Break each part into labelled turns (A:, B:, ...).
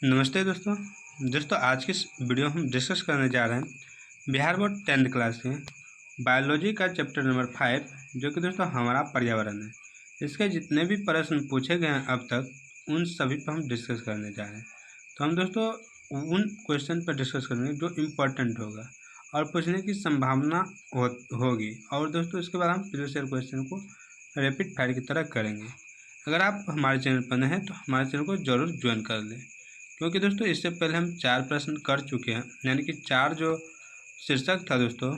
A: नमस्ते दोस्तों आज की इस वीडियो हम डिस्कस करने जा रहे हैं बिहार बोर्ड 10th क्लास के बायोलॉजी का चैप्टर नंबर 5 जो कि दोस्तों हमारा पर्यावरण है। इसके जितने भी प्रश्न पूछे गए हैं अब तक उन सभी पर हम डिस्कस करने जा रहे हैं। तो हम दोस्तों उन क्वेश्चन पर डिस्कस करेंगे जो इम्पोर्टेंट होगा और पूछने की संभावना होगी। और दोस्तों इसके बाद हम प्रीवियस ईयर क्वेश्चन को रैपिड फायर की तरह करेंगे। अगर आप हमारे चैनल पर नए हैं तो हमारे चैनल को ज़रूर ज्वाइन कर लें, क्योंकि दोस्तों इससे पहले हम 4 प्रश्न कर चुके हैं, यानी कि 4 जो शीर्षक था दोस्तों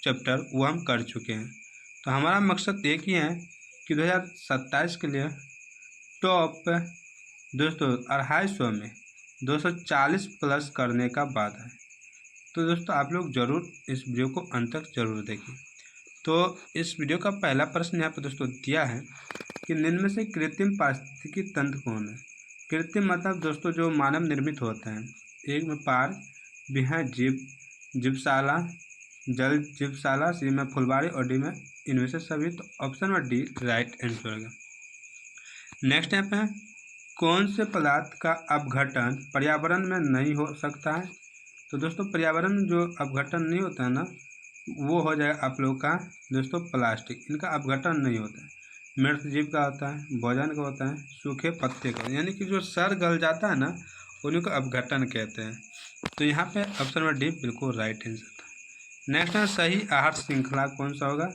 A: चैप्टर वो हम कर चुके हैं। तो हमारा मकसद एक ही है कि 2027 के लिए टॉप दोस्तों 250 में 240 प्लस करने का बात है। तो दोस्तों आप लोग ज़रूर इस वीडियो को अंत तक जरूर देखें। तो इस वीडियो का पहला प्रश्न यहाँ पर दोस्तों दिया है कि निम्न में से कृत्रिम पारिस्थितिकी तंत्र कौन है। कृत्रिम मतलब दोस्तों जो मानव निर्मित होते हैं। एक में पार्क, बी है जीवशाला, जल जीवशाला, सी में फुलवारी और डी में इनमें से सभी। तो option number D right answer होगा। नेक्स्ट यहाँ पे है कौन से पदार्थ का अपघटन पर्यावरण में नहीं हो सकता है। तो दोस्तों पर्यावरण में जो अपघटन नहीं होता है ना, वो हो जाएगा आप लोग का दोस्तों प्लास्टिक। इनका अपघटन नहीं होता है। मृत जीव का होता है, भोजन का होता है, सूखे पत्ते का, यानी कि जो सड़ गल जाता है ना उन्हीं को अपघटन कहते हैं। तो यहाँ पे ऑप्शन नंबर डी बिल्कुल राइट आंसर था। नेक्स्ट है सही आहार श्रृंखला कौन सा होगा।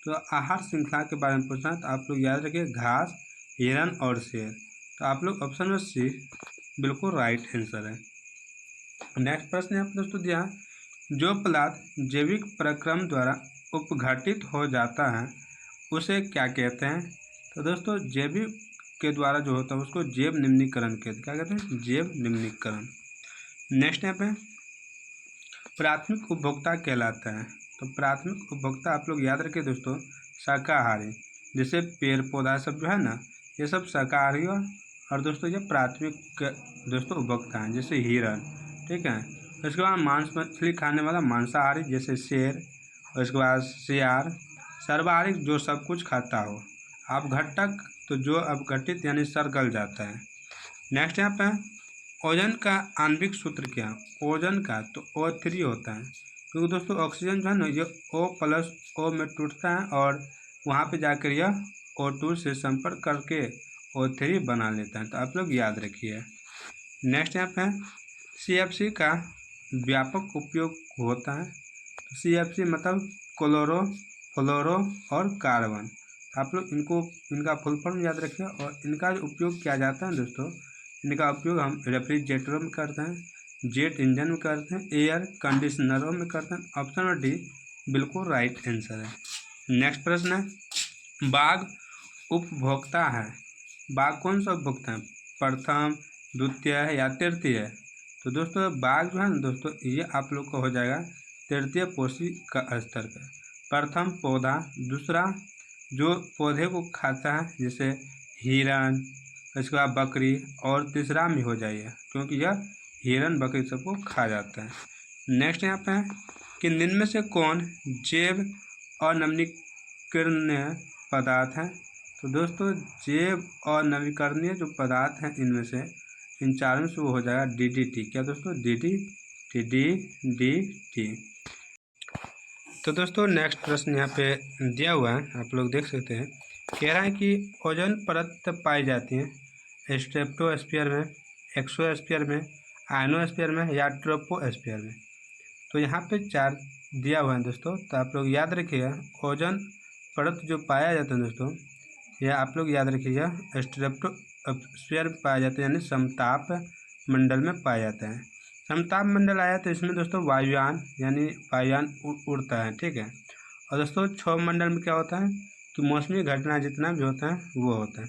A: तो आहार श्रृंखला के बारे में पूछना है तो आप लोग याद रखिए घास, हिरन और शेर। तो आप लोग ऑप्शन नंबर सी बिल्कुल राइट आंसर है। नेक्स्ट प्रश्न यहाँ पर दोस्तों दिया जो पदार्थ जैविक प्रक्रम द्वारा उपघटित हो जाता है उसे क्या कहते हैं। तो दोस्तों जैविक के द्वारा जो होता है उसको जैव निम्नीकरण कहते हैं। क्या कहते हैं? जैव निम्नीकरण। नेक्स्ट यहाँ पे प्राथमिक उपभोक्ता कहलाता है। तो प्राथमिक उपभोक्ता आप लोग याद रखिए दोस्तों शाकाहारी, जैसे पेड़ पौधा सब जो है ना ये सब शाकाहारी और दोस्तों ये प्राथमिक दोस्तों उपभोक्ता हैं, जैसे हिरन। ठीक है। इसके बाद मांस मछली खाने वाला मांसाहारी जैसे शेर, और इसके बाद सियार। सर्वाहारी जो सब कुछ खाता हो। अपघटक तो जो अपघटित यानी सड़ जाता है। नेक्स्ट यहाँ पे ओजोन का आणविक सूत्र क्या है। ओजोन का तो O3 होता है, क्योंकि दोस्तों ऑक्सीजन जो है ना ये O+O में टूटता है और वहाँ पे जाकर यह O2 से संपर्क करके O3 बना लेता है। तो आप लोग याद रखिए। नेक्स्ट यहाँ पे CFC का व्यापक उपयोग होता है। तो CFC मतलब क्लोरो, फ्लोरो और कार्बन। आप लोग इनका फुल फॉर्म याद रखिए। और इनका जो उपयोग किया जाता है दोस्तों, इनका उपयोग हम रेफ्रिजरेटरों में करते हैं, जेट इंजन में करते हैं, एयर कंडीशनरों में करते हैं। ऑप्शन नंबर डी बिल्कुल राइट आंसर है। नेक्स्ट प्रश्न है बाघ उपभोक्ता है। बाघ कौन सा उपभोक्ता है? प्रथम, द्वितीय या तृतीय। तो दोस्तों बाघ जो है ना दोस्तों ये आप लोग का हो जाएगा तृतीय पोषी का स्तर का। प्रथम पौधा, दूसरा जो पौधे को खाता है जैसे हिरन, इसके बाद बकरी, और तीसरा में हो जाएगा क्योंकि यह हिरन बकरी सबको खा जाता है। नेक्स्ट यहाँ पे है कि निम्न में से कौन जैव और नवीकरणीय पदार्थ हैं। तो दोस्तों जैव और नवीकरणीय जो पदार्थ हैं इनमें से इन चारों में से वो हो जाएगा DDT। क्या दोस्तों? DDT। तो दोस्तों नेक्स्ट प्रश्न यहाँ पे दिया हुआ है, आप लोग देख सकते हैं। कह रहा है कि ओजोन परत पाई जाती है स्ट्रेटोस्फीयर में, एक्सोस्फीयर में, आयनोस्फीयर में या ट्रोपोस्फीयर में। तो यहाँ पे 4 दिया हुआ है दोस्तों। तो आप लोग याद रखिएगा ओजोन परत जो पाया जाता है दोस्तों यह आप लोग याद रखिएगा स्ट्रेटोस्फीयर में पाया जाता है, यानी समताप मंडल में पाया जाता है। समताप मंडल आया तो इसमें दोस्तों वायुयान यानी वायुयान उड़ता है। ठीक है। और दोस्तों क्षोभ मंडल में क्या होता है कि मौसमी घटना जितना भी होता है वो होता है।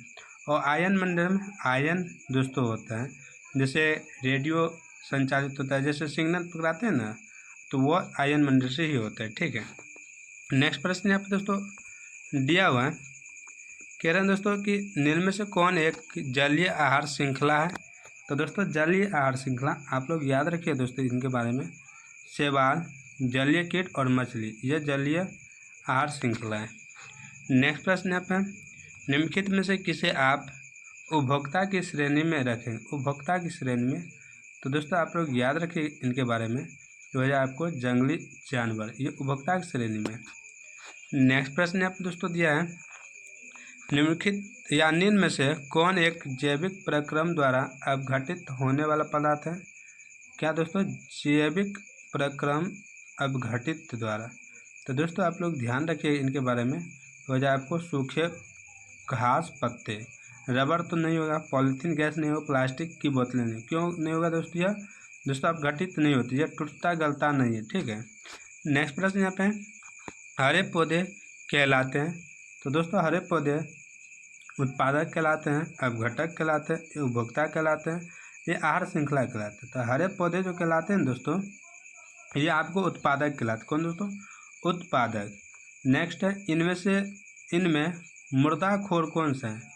A: और आयन मंडल में आयन दोस्तों होता है, जैसे रेडियो संचालित होता है, जैसे सिग्नल पकड़ाते हैं ना तो वो आयन मंडल से ही होता है। ठीक है। नेक्स्ट प्रश्न यहाँ पे दोस्तों दिया हुआ है, कह रहे हैं दोस्तों कि निम्न में से कौन एक जलीय आहार श्रृंखला है। तो दोस्तों जलीय आहार श्रृंखला आप लोग याद रखिए दोस्तों इनके बारे में। शैवाल, जलीय कीट और मछली, यह जलीय आहार श्रृंखला है। नेक्स्ट प्रश्न यहाँ पे निम्नलिखित में से किसे आप उपभोक्ता की श्रेणी में रखें। उपभोक्ता की श्रेणी में तो दोस्तों आप लोग याद रखिए इनके बारे में, जो है आपको जंगली जानवर, ये उपभोक्ता की श्रेणी में। नेक्स्ट प्रश्न आपको दोस्तों दिया है, निम्नलिखित या निम्न में से कौन एक जैविक प्रक्रम द्वारा अपघटित होने वाला पदार्थ है? क्या दोस्तों? जैविक प्रक्रम अपघटित द्वारा। तो दोस्तों आप लोग ध्यान रखिए इनके बारे में, तो वजह आपको सूखे घास पत्ते, रबर तो नहीं होगा, पॉलीथीन गैस नहीं होगा, प्लास्टिक की बोतलें नहीं। क्यों नहीं होगा दोस्तों? यह दोस्तों अपघटित नहीं होती, यह टूटता गलता नहीं है, ठीक है। नेक्स्ट प्रश्न यहाँ पे, हरे पौधे कहलाते हैं। तो दोस्तों हरे पौधे उत्पादक कहलाते हैं, अपघटक कहलाते हैं, उपभोक्ता कहलाते हैं, ये आहार श्रृंखला कहलाते हैं। तो हरे पौधे जो कहलाते हैं दोस्तों, ये आपको उत्पादक कहलाते। कौन दोस्तों? उत्पादक। नेक्स्ट है, इनमें मुर्दाखोर कौन सा है?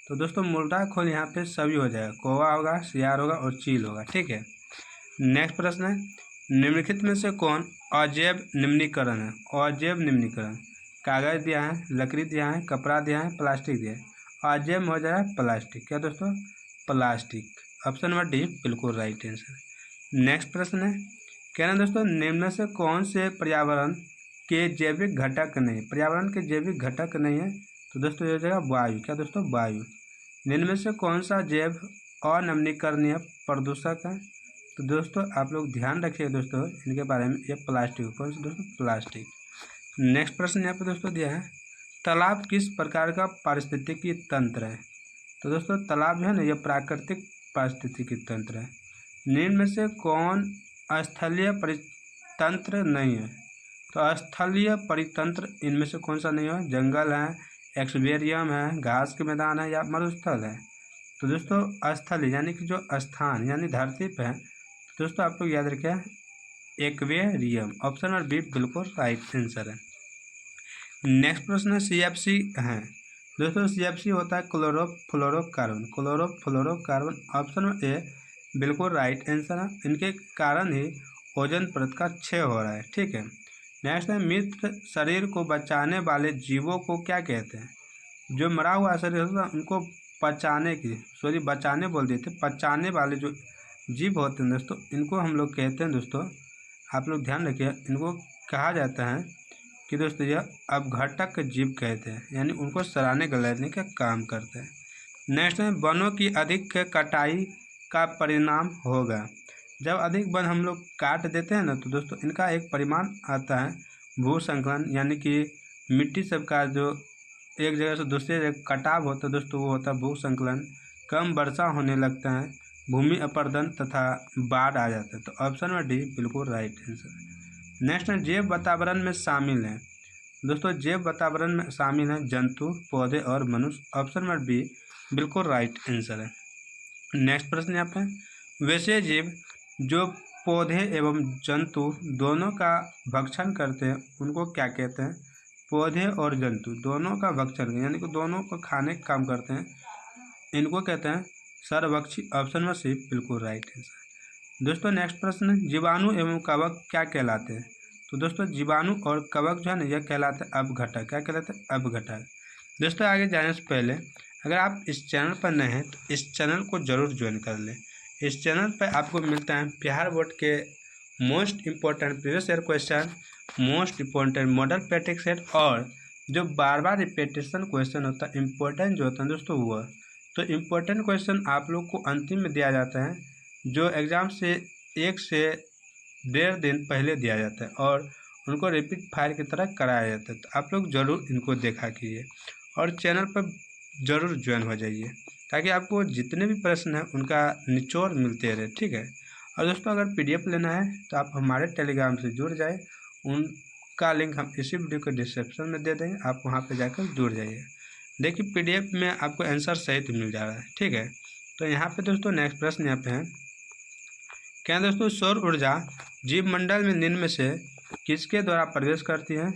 A: तो दोस्तों मुर्दाखोर यहाँ पे सभी हो जाएगा, कौवा होगा, सियार होगा और चील होगा, ठीक है। नेक्स्ट प्रश्न है, निम्नलिखित में से कौन अजैव निम्नीकरण है? अजैव निम्नीकरण, कागज दिया है, लकड़ी दिया है, कपड़ा दिया है, प्लास्टिक दिया है। अजैव में हो जाएगा प्लास्टिक। क्या दोस्तों? प्लास्टिक। ऑप्शन नंबर डी बिल्कुल राइट आंसर। नेक्स्ट प्रश्न है, कह रहे हैं दोस्तों निम्न में से कौन से पर्यावरण के जैविक घटक नहीं? पर्यावरण के जैविक घटक नहीं है, तो दोस्तों ये हो जाएगा वायु। क्या दोस्तों? वायु। निम्न में से कौन सा जैव अनवीनीकरणीय प्रदूषक है? तो दोस्तों आप लोग ध्यान रखिए दोस्तों इनके बारे में, ये प्लास्टिक। कौन सा दोस्तों? प्लास्टिक। नेक्स्ट प्रश्न यहाँ पे दोस्तों दिया है, तालाब किस प्रकार का पारिस्थितिकी तंत्र है? तो दोस्तों तालाब जो है ना, यह प्राकृतिक पारिस्थितिकी तंत्र है। निम्न में से कौन स्थलीय परितंत्र नहीं है? तो स्थलीय परितंत्र इनमें से कौन सा नहीं है? जंगल है, एक्वेरियम है, घास के मैदान है या मरुस्थल है। तो दोस्तों स्थलीय यानी कि जो स्थान यानी धरती पे है, तो दोस्तों आप लोग याद रखिए एक्वेरियम। ऑप्शन नंबर बी बिल्कुल राइट आंसर है। नेक्स्ट प्रश्न है, CFC है। दोस्तों CFC होता है chlorofluorocarbon. Chlorofluorocarbon, option number A बिल्कुल राइट आंसर है। इनके कारण ही ओजोन परत का क्षय हो रहा है, ठीक है। नेक्स्ट है, मृत शरीर को बचाने वाले जीवों को क्या कहते हैं? जो मरा हुआ शरीर होता है उनको बचाने बोल देते, पचाने वाले जो जीव होते हैं दोस्तों, इनको हम लोग कहते हैं दोस्तों, आप लोग ध्यान रखिए, इनको कहा जाता है कि दोस्तों यह अपघटक जीव कहते हैं, यानी उनको सराहने गलाने का काम करते हैं। नेक्स्ट है, वनों की अधिक कटाई का परिणाम होगा। जब अधिक वन हम लोग काट देते हैं ना, तो दोस्तों इनका एक परिमाण आता है भूसंकलन, यानी कि मिट्टी सब का जो एक जगह से दूसरे जगह कटाव होता है दोस्तों, वो होता है भूसंकलन। कम वर्षा होने लगता है, भूमि अपरदन तथा बाढ़ आ जाता है। तो ऑप्शन नंबर डी बिल्कुल राइट आंसर। नेक्स्ट है, जैव वातावरण में शामिल है। दोस्तों जैव वातावरण में शामिल है जंतु, पौधे और मनुष्य। ऑप्शन नंबर बी बिल्कुल राइट आंसर है। नेक्स्ट प्रश्न यहाँ पे, वैसे जीव जो पौधे एवं जंतु दोनों का भक्षण करते हैं उनको क्या कहते हैं? पौधे और जंतु दोनों का भक्षण यानी कि दोनों को खाने का काम करते हैं, इनको कहते हैं सर्वभक्षी। ऑप्शन नंबर सी बिल्कुल राइट आंसर। दोस्तों नेक्स्ट प्रश्न, जीवाणु एवं कवक क्या कहलाते हैं? तो दोस्तों जीवाणु और कवक जो है ना, यह कहलाते हैं अपघटक। क्या कहलाते हैं? अपघटक। दोस्तों आगे जाने से पहले अगर आप इस चैनल पर नए हैं तो इस चैनल को जरूर ज्वाइन कर लें। इस चैनल पर आपको मिलता है बिहार बोर्ड के most important previous year question, most important model practice set, और जो बार बार रिपीटेशन क्वेश्चन होता है इम्पोर्टेंट जो होता है दोस्तों वो। तो इम्पोर्टेंट क्वेश्चन आप लोग को अंतिम में दिया जाता है, जो एग्ज़ाम से 1 से 1.5 दिन पहले दिया जाता है और उनको रिपीट फायर की तरह कराया जाता है। तो आप लोग ज़रूर इनको देखा कीजिए और चैनल पर ज़रूर ज्वाइन हो जाइए, ताकि आपको जितने भी प्रश्न हैं उनका निचोड़ मिलते रहे, ठीक है। और दोस्तों अगर PDF लेना है तो आप हमारे टेलीग्राम से जुड़ जाए, उनका लिंक हम इसी वीडियो के डिस्क्रिप्शन में दे देंगे, आप वहां पे जाकर जुड़ जाइए। देखिए PDF में आपको आंसर सहित मिल जा रहा है, ठीक है। तो यहाँ पे दोस्तों नेक्स्ट प्रश्न यहाँ पे है, क्या दोस्तों सौर ऊर्जा जीवमंडल में निम्न में से किसके द्वारा प्रवेश करती है?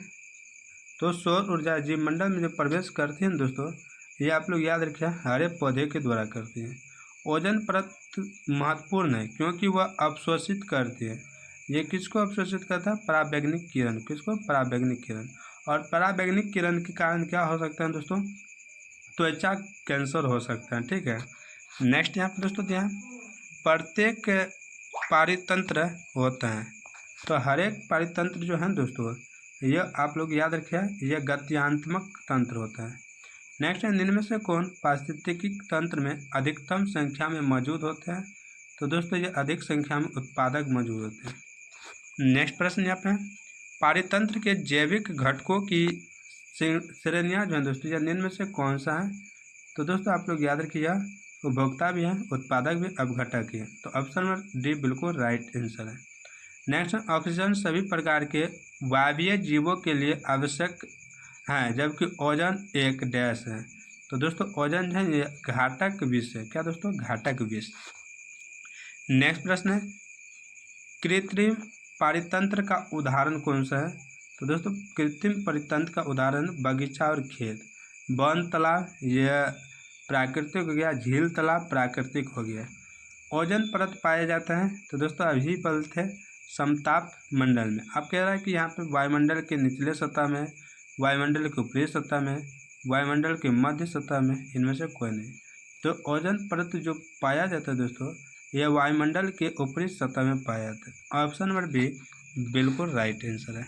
A: तो सौर ऊर्जा जीवमंडल में जो प्रवेश करती है दोस्तों, ये आप लोग याद रखिए हरे पौधे के द्वारा करती है। ओजोन परत महत्वपूर्ण है क्योंकि वह अवशोषित करती है। ये किसको अवशोषित करता है? पराबैंगनी किरण। किसको? पराबैंगनी किरण। और पराबैंगनी किरण के कारण क्या हो सकता है दोस्तों? त्वचा कैंसर हो सकता है, ठीक है। नेक्स्ट यहाँ पर दोस्तों ध्यान, प्रत्येक पारितंत्र होते हैं। तो हर एक पारितंत्र जो है दोस्तों, यह आप लोग याद रखिए, यह गत्यात्मक तंत्र होता है। नेक्स्ट है, निम्न में से कौन पारिस्थितिकी तंत्र में अधिकतम संख्या में मौजूद होते हैं? तो दोस्तों ये अधिक संख्या में उत्पादक मौजूद होते हैं। नेक्स्ट प्रश्न यहाँ पे, पारितंत्र के जैविक घटकों की श्रेणियाँ जो है दोस्तों, यह निम्न में से कौन सा है? तो दोस्तों आप लोग याद रखिए, उपभोक्ता भी है, उत्पादक भी, अपघटक भी है। तो ऑप्शन नंबर डी बिल्कुल राइट आंसर है। नेक्स्ट, ऑक्सीजन सभी प्रकार के वायवीय जीवों के लिए आवश्यक है, जबकि ओजोन एक डैश है। तो दोस्तों ओजोन जो है ये घातक विष है। क्या दोस्तों? घातक विष। नेक्स्ट प्रश्न है, कृत्रिम पारितंत्र का उदाहरण कौन सा है? तो दोस्तों कृत्रिम पारितंत्र का उदाहरण बगीचा और खेत, वन तालाब यह प्राकृतिक हो गया, झील तालाब प्राकृतिक हो गया। ओजोन परत पाया जाता है तो दोस्तों अभी पल थे समताप मंडल में। आप कह रहा है कि यहाँ पे वायुमंडल के निचले सतह में, वायुमंडल के ऊपरी सतह में, वायुमंडल के मध्य सतह में, इनमें से कोई नहीं। तो ओजोन परत जो पाया जाता है दोस्तों, यह वायुमंडल के ऊपरी सतह में पाया जाता है। ऑप्शन नंबर बी बिल्कुल राइट आंसर है।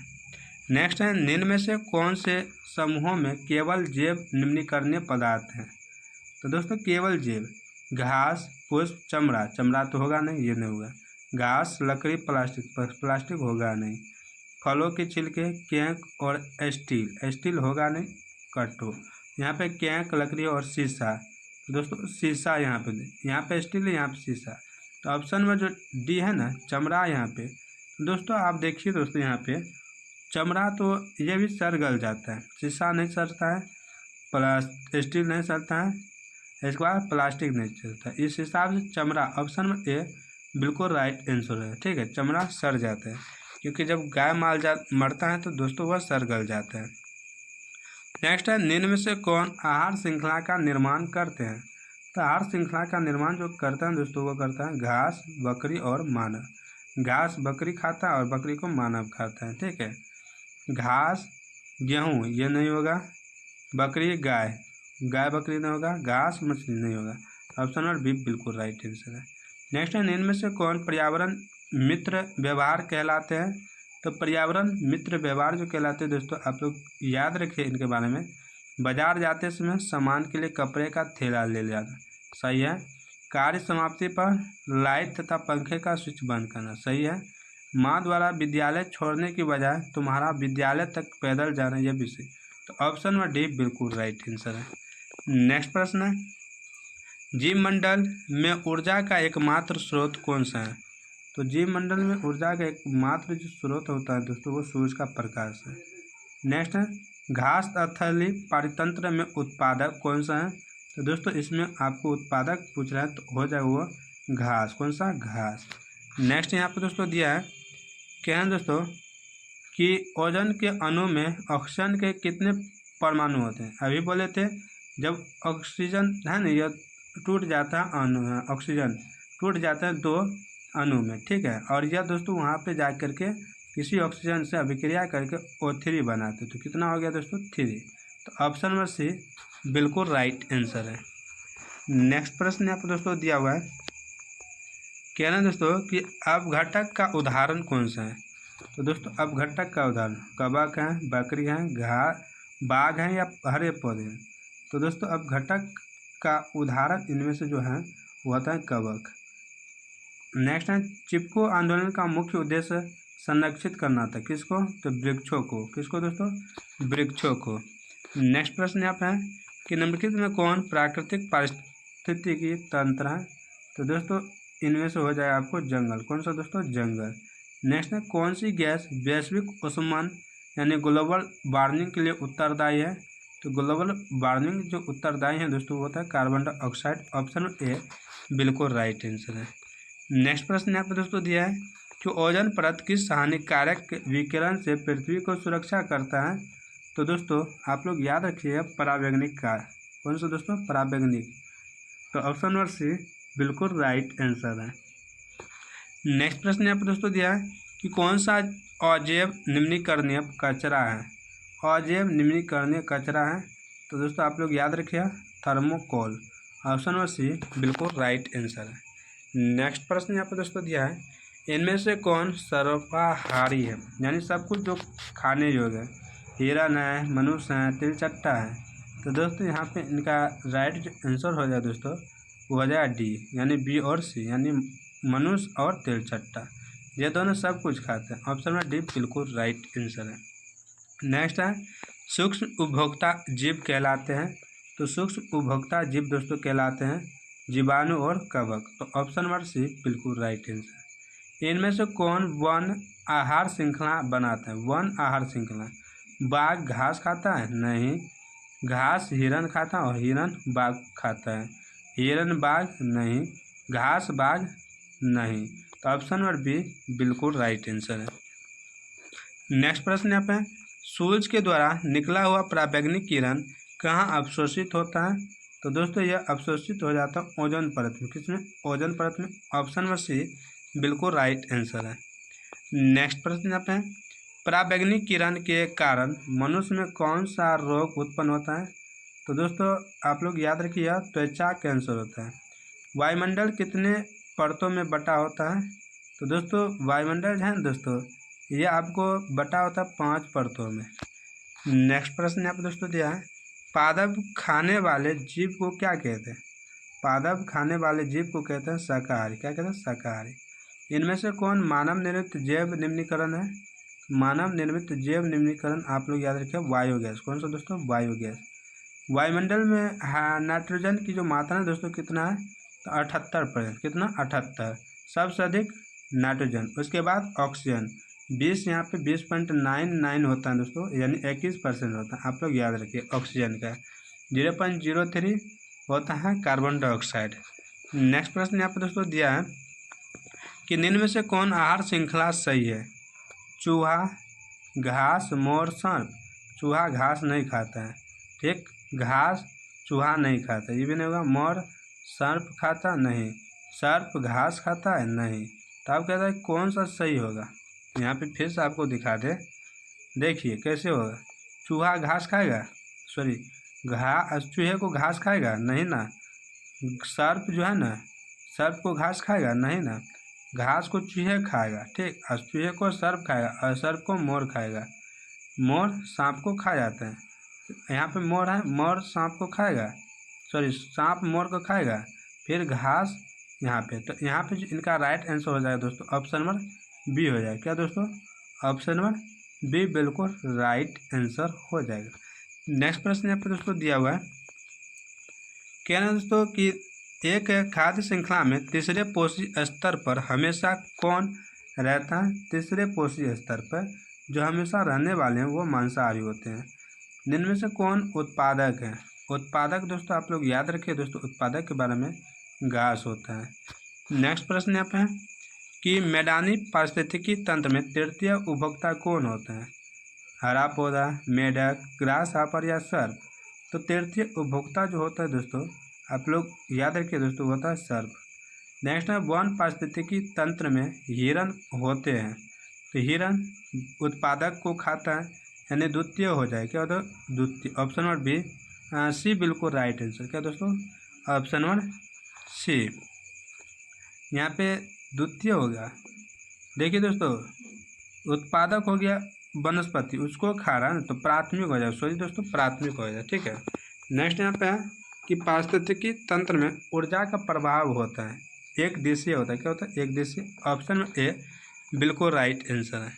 A: नेक्स्ट है, निम्न में से कौन से समूहों में केवल जैव निम्नीकरणीय पदार्थ हैं? तो दोस्तों केवल जैव, घास, पुष्प, चमड़ा, चमड़ा तो होगा नहीं, ये नहीं होगा। घास, लकड़ी, प्लास्टिक, प्लास्टिक होगा नहीं। फलों के छिलके, कैंक और स्टील, स्टील होगा नहीं, कट्टो। यहाँ पे कैंक, लकड़ी और शीशा, तो दोस्तों शीशा यहाँ पे स्टील है, यहाँ पे शीशा। तो ऑप्शन में जो डी है ना, चमड़ा यहाँ पे। तो दोस्तों आप देखिए दोस्तों यहाँ पे चमड़ा तो ये भी सड़ गल जाता है, शीशा नहीं सड़ता है, स्टील नहीं सड़ता है, इसके बाद प्लास्टिक नहीं चलता। इस हिसाब से चमड़ा ऑप्शन में ए बिल्कुल राइट आंसर है। ठीक है, चमड़ा सड़ जाता है क्योंकि जब गाय माल मरता है तो दोस्तों वह सड़ गल जाता है। नेक्स्ट है, निम्न में से कौन आहार श्रृंखला का निर्माण करते हैं? तो आहार श्रृंखला का निर्माण जो करता है दोस्तों वो करता है घास, बकरी और मानव। घास बकरी खाता है और बकरी को मानव खाता है। ठीक है, घास गेहूँ ये नहीं होगा, बकरी गाय, गाय बकरी नहीं होगा, घास मछली नहीं होगा। ऑप्शन नंबर बी बिल्कुल राइट आंसर है। नेक्स्ट है, निम्न में से कौन पर्यावरण मित्र व्यवहार कहलाते हैं? तो पर्यावरण मित्र व्यवहार जो कहलाते हैं दोस्तों, आप लोग याद रखिए इनके बारे में। बाजार जाते समय सामान के लिए कपड़े का थैला ले जाना, सही है। कार्य समाप्ति पर लाइट तथा पंखे का स्विच बंद करना, सही है। माँ द्वारा विद्यालय छोड़ने की बजाय तुम्हारा विद्यालय तक पैदल जाना, यह भी सही। तो ऑप्शन नंबर डी बिल्कुल राइट आंसर है। नेक्स्ट प्रश्न है, जीव मंडल में ऊर्जा का एकमात्र स्रोत कौन सा है? तो जीव मंडल में ऊर्जा का एकमात्र जो स्रोत होता है दोस्तों वो सूरज का प्रकाश है। नेक्स्ट है, घास स्थली पारितंत्र में उत्पादक कौन सा है? तो दोस्तों इसमें आपको उत्पादक पूछ रहा है तो हो जाए वो घास। कौन सा? घास। नेक्स्ट यहाँ पे दोस्तों दिया है क्या है दोस्तों कि ओजोन के अणु में ऑक्सीजन के कितने परमाणु होते हैं? अभी बोले थे जब ऑक्सीजन है ना यह टूट जाता है, अणु ऑक्सीजन टूट जाता है दो अणु में। ठीक है, और यह दोस्तों वहाँ पे जा करके किसी ऑक्सीजन से अभिक्रिया करके O3 बनाते। तो कितना हो गया दोस्तों? 3। तो ऑप्शन नंबर सी बिल्कुल राइट आंसर है। नेक्स्ट प्रश्न यहाँ पर दोस्तों दिया हुआ है क्या ना दोस्तों कि अपघटक का उदाहरण कौन सा है? तो दोस्तों अपघटक का उदाहरण कबक है, बकरी है, बाघ है या हरे पौधे हैं। तो दोस्तों अपघटक का उदाहरण इनमें से जो है वो होता है कबक। नेक्स्ट है, चिपको आंदोलन का मुख्य उद्देश्य संरक्षित करना था, किसको? तो वृक्षों को। किसको दोस्तों? वृक्षों को। नेक्स्ट प्रश्न यहाँ पे है कि निम्नलिखित में कौन प्राकृतिक पारिस्थितिकी तंत्र है? तो दोस्तों इनमें से हो जाए आपको जंगल। कौन सा दोस्तों? जंगल। नेक्स्ट है, कौन सी गैस वैश्विक ऊष्मन यानी ग्लोबल वार्मिंग के लिए उत्तरदायी है? तो ग्लोबल वार्मिंग जो उत्तरदायी है दोस्तों वो होता है कार्बन डाइऑक्साइड। ऑप्शन ए बिल्कुल राइट आंसर है। नेक्स्ट प्रश्न यहाँ पर दोस्तों दिया है कि ओजोन परत किस हानिकारक विकिरण से पृथ्वी को सुरक्षा करता है? तो दोस्तों आप लोग याद रखिए परावैंगनिक का। कौन सा दोस्तों? परावैंगनिक। तो ऑप्शन नंबर सी बिल्कुल राइट आंसर है। नेक्स्ट प्रश्न यहाँ पर दोस्तों दिया है कि कौन सा अजैव निम्नीकरणीय कचरा है? अजैव निम्नीकरणीय कचरा है तो दोस्तों आप लोग याद रखिए थर्मोकोल। ऑप्शन नंबर सी बिल्कुल राइट आंसर है। नेक्स्ट प्रश्न यहाँ पर दोस्तों दिया है इनमें से कौन सर्वाहारी है, यानी सब कुछ जो खाने योग्य है। हिरन है, मनुष्य है, तिलचट्टा है। तो दोस्तों यहाँ पे इनका राइट जो आंसर हो जाए दोस्तों वो हो जाए डी, यानी बी और सी, यानी मनुष्य और तिलचट्टा, ये दोनों सब कुछ खाते हैं। ऑप्शन में डी बिल्कुल राइट आंसर है। नेक्स्ट है सूक्ष्म उपभोक्ता जीव कहलाते हैं। तो सूक्ष्म उपभोक्ता जीव दोस्तों कहलाते हैं जीवाणु और कवक। तो ऑप्शन नंबर सी बिल्कुल राइट आंसर। इनमें से कौन वन आहार श्रृंखला बनाते हैं? वन आहार श्रृंखला। बाघ घास खाता है? नहीं। घास हिरन खाता है और हिरन बाघ खाता है। हिरन बाघ? नहीं। घास बाघ? नहीं। तो ऑप्शन नंबर बी बिल्कुल राइट आंसर है। नेक्स्ट प्रश्न यहाँ पे, सूरज के द्वारा निकला हुआ पराबैंगनी किरण कहाँ अवशोषित होता है? तो दोस्तों यह अवशोषित हो जाता है ओजोन परत में। किसमें? ओजोन परत में। ऑप्शन नंबर सी बिल्कुल राइट आंसर है। नेक्स्ट प्रश्न यहाँ पे, पराबैंगनी किरण के कारण मनुष्य में कौन सा रोग उत्पन्न होता है? तो दोस्तों आप लोग याद रखिए त्वचा कैंसर होता है। वायुमंडल कितने परतों में बटा होता है? तो दोस्तों वायुमंडल जो है ना दोस्तों ये आपको बटा होता है 5 परतों में। नेक्स्ट प्रश्न यहाँ पे दोस्तों दिया है, पादप खाने वाले जीव को क्या कहते हैं? पादप खाने वाले जीव को कहते हैं शाकाहारी। क्या कहते हैं? शाकाहारी। इनमें से कौन मानव निर्मित जैव निम्नीकरण है? मानव निर्मित जैव निम्नीकरण आप लोग याद रखिए बायोगैस। कौन सा दोस्तों? बायोगैस। वायुमंडल में नाइट्रोजन की जो मात्रा है दोस्तों कितना है? तो 78%। कितना? 78। सबसे अधिक नाइट्रोजन, उसके बाद ऑक्सीजन 20, यहाँ पे 20.99 होता है दोस्तों, यानी 21% होता है। आप लोग याद रखिए ऑक्सीजन का 0.03 होता है कार्बन डाइऑक्साइड। नेक्स्ट प्रश्न यहाँ पे दोस्तों दिया है कि निम्न में से कौन आहार श्रृंखला सही है? चूहा, घास, मोर, सर्प। चूहा घास नहीं खाता है, ठीक। घास चूहा नहीं खाता, ये भी नहीं होगा। मोर सर्प खाता? नहीं। सर्प घास खाता है? नहीं। तो आप कहते हैं कौन सा सही होगा? यहाँ पे फिर से आपको दिखा दे, देखिए कैसे होगा। चूहा घास खाएगा? सॉरी, चूहे को घास खाएगा? नहीं ना। सर्प जो है ना, सर्प को घास खाएगा? नहीं ना। घास को चूहे खाएगा, ठीक। और चूहे को सर्प खाएगा और सर्प को मोर खाएगा। मोर सांप को खा जाता है। यहाँ पे मोर है, मोर सांप को खाएगा, सॉरी सांप मोर को खाएगा, फिर घास यहाँ पे। तो यहाँ पे जो इनका राइट आंसर हो जाएगा दोस्तों ऑप्शन नंबर बी हो जाएगा। क्या दोस्तों? ऑप्शन नंबर बी बिल्कुल राइट आंसर हो जाएगा। नेक्स्ट प्रश्न यहाँ पे दोस्तों दिया हुआ है, कहना दोस्तों कि एक खाद्य श्रृंखला में तीसरे पोषी स्तर पर हमेशा कौन रहता है? तीसरे पोषी स्तर पर जो हमेशा रहने वाले हैं वो मांसाहारी होते हैं। निम्न में से कौन उत्पादक है? उत्पादक दोस्तों आप लोग याद रखिए दोस्तों उत्पादक के बारे में घास होता है। नेक्स्ट प्रश्न यहाँ पे है कि मैदानी पारिस्थितिकी तंत्र में तृतीय उपभोक्ता कौन होता है? हरा पौधा, मेढक, ग्रास हापर या सर्प। तो तृतीय उपभोक्ता जो होता है दोस्तों आप लोग याद रखिए दोस्तों होता है सर्प। नेक्स्ट है वन पारिस्थितिकी तंत्र में हिरन होते हैं। तो हिरन उत्पादक को खाता है, यानी द्वितीय हो जाए। क्या होता है? द्वितीय। ऑप्शन नंबर बी सी बिल्कुल राइट आंसर। क्या दोस्तों? ऑप्शन नंबर सी, यहाँ पे द्वितीय होगा। देखिए दोस्तों उत्पादक हो गया वनस्पति, उसको खा रहा है तो प्राथमिक हो जाए। सॉरी दोस्तों प्राथमिक हो जाए, ठीक है। नेक्स्ट यहाँ पे है कि पारिस्थितिकी तंत्र में ऊर्जा का प्रभाव होता है, एक दिशीय होता है। क्या होता है? एक दिशीय। ऑप्शन में ए बिल्कुल राइट आंसर है।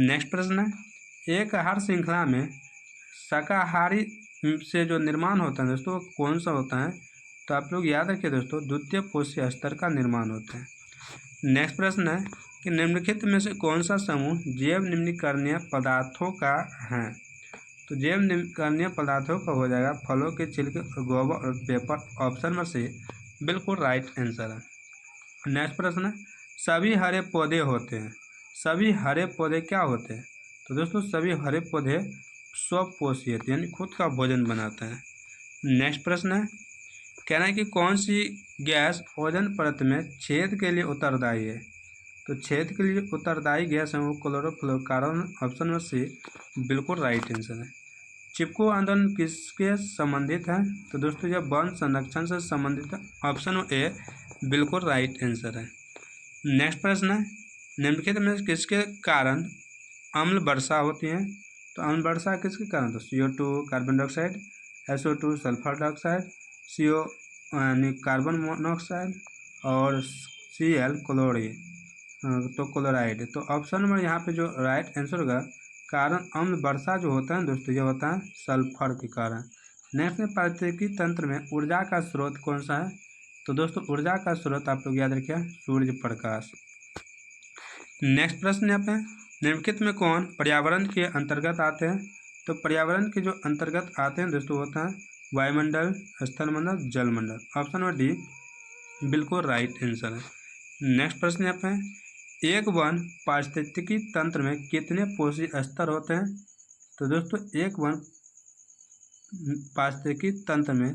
A: नेक्स्ट प्रश्न है, एक आहार श्रृंखला में शाकाहारी से जो निर्माण होता है दोस्तों कौन सा होता है? तो आप लोग याद रखिए दोस्तों द्वितीय पोषी स्तर का निर्माण होता है। नेक्स्ट प्रश्न है कि निम्नलिखित में से कौन सा समूह जैव निम्नीकरणीय पदार्थों का है? तो जैव निम्नीकरणीय पदार्थों का हो जाएगा फलों के छिलके, गोबर और पेपर। ऑप्शन नंबर सी बिल्कुल राइट आंसर है। नेक्स्ट प्रश्न है, सभी हरे पौधे होते हैं। सभी हरे पौधे क्या होते हैं? तो दोस्तों सभी हरे पौधे स्वपोषी होते हैं, यानी खुद का भोजन बनाते हैं। नेक्स्ट प्रश्न है, कहना है कि कौन सी गैस ओजोन परत में छेद के लिए उत्तरदायी है? तो छेद के लिए उत्तरदायी गैस है वो क्लोरोफ्लोरोकार्बन। ऑप्शन नंबर सी बिल्कुल राइट आंसर है। चिपको आंदोलन किसके संबंधित है? तो दोस्तों यह वन संरक्षण से संबंधित है। ऑप्शन ए बिल्कुल राइट आंसर है। नेक्स्ट प्रश्न है, निम्नलिखित में किसके कारण अम्ल वर्षा होती है? तो अम्ल वर्षा किसके कारण? तो CO2 carbon dioxide, SO2 sulphur dioxide, CO यानी कार्बन मोनोऑक्साइड और Cl क्लोराइड, तो क्लोराइड। तो ऑप्शन नंबर यहाँ पे जो राइट आंसर होगा, कारण अम्ल वर्षा जो होता है दोस्तों, ये होता है सल्फर के कारण। नेक्स्ट में पारिस्थितिकी तंत्र में ऊर्जा का स्रोत कौन सा है? तो दोस्तों ऊर्जा का स्रोत आप लोग याद रखिए, सूर्य प्रकाश। नेक्स्ट प्रश्न यहाँ पे, निम्नलिखित में कौन पर्यावरण के अंतर्गत आते हैं? तो पर्यावरण के जो अंतर्गत आते हैं दोस्तों होता है वायुमंडल, स्थलमंडल, जलमंडल। ऑप्शन नंबर डी बिल्कुल राइट आंसर है। नेक्स्ट प्रश्न यहाँ पे, एक वन पारिस्थितिकी तंत्र में कितने पोषी स्तर होते हैं? तो दोस्तों एक वन पारिस्थितिकी तंत्र में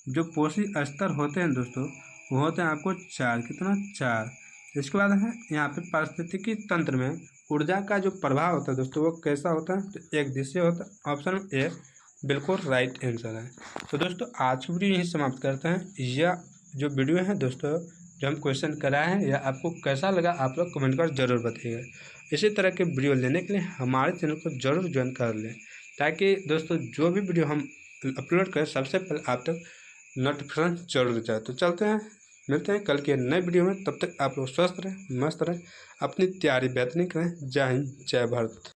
A: जो पोषी स्तर होते हैं दोस्तों, वो होते हैं आपको 4। कितना? 4। इसके बाद है यहाँ पे पारिस्थितिकी तंत्र में ऊर्जा का जो प्रभाव होता है दोस्तों, वो कैसा होता है? तो एक दिशा होता है। ऑप्शन ए बिल्कुल राइट आंसर है। तो दोस्तों आज की वीडियो यहीं समाप्त करते हैं। यह जो वीडियो है दोस्तों, जो हम क्वेश्चन कराए हैं, या आपको कैसा लगा आप लोग कमेंट कर जरूर बताइएगा। इसी तरह के वीडियो लेने के लिए हमारे चैनल को जरूर ज्वाइन कर लें, ताकि दोस्तों जो भी वीडियो हम अपलोड करें सबसे पहले आप तक नोटिफिकेशन जरूर जाए। तो चलते हैं, मिलते हैं कल के नए वीडियो में। तब तक आप लोग स्वस्थ रहें, मस्त रहें, अपनी तैयारी बेहतरीन करें। जय हिंद, जय भारत।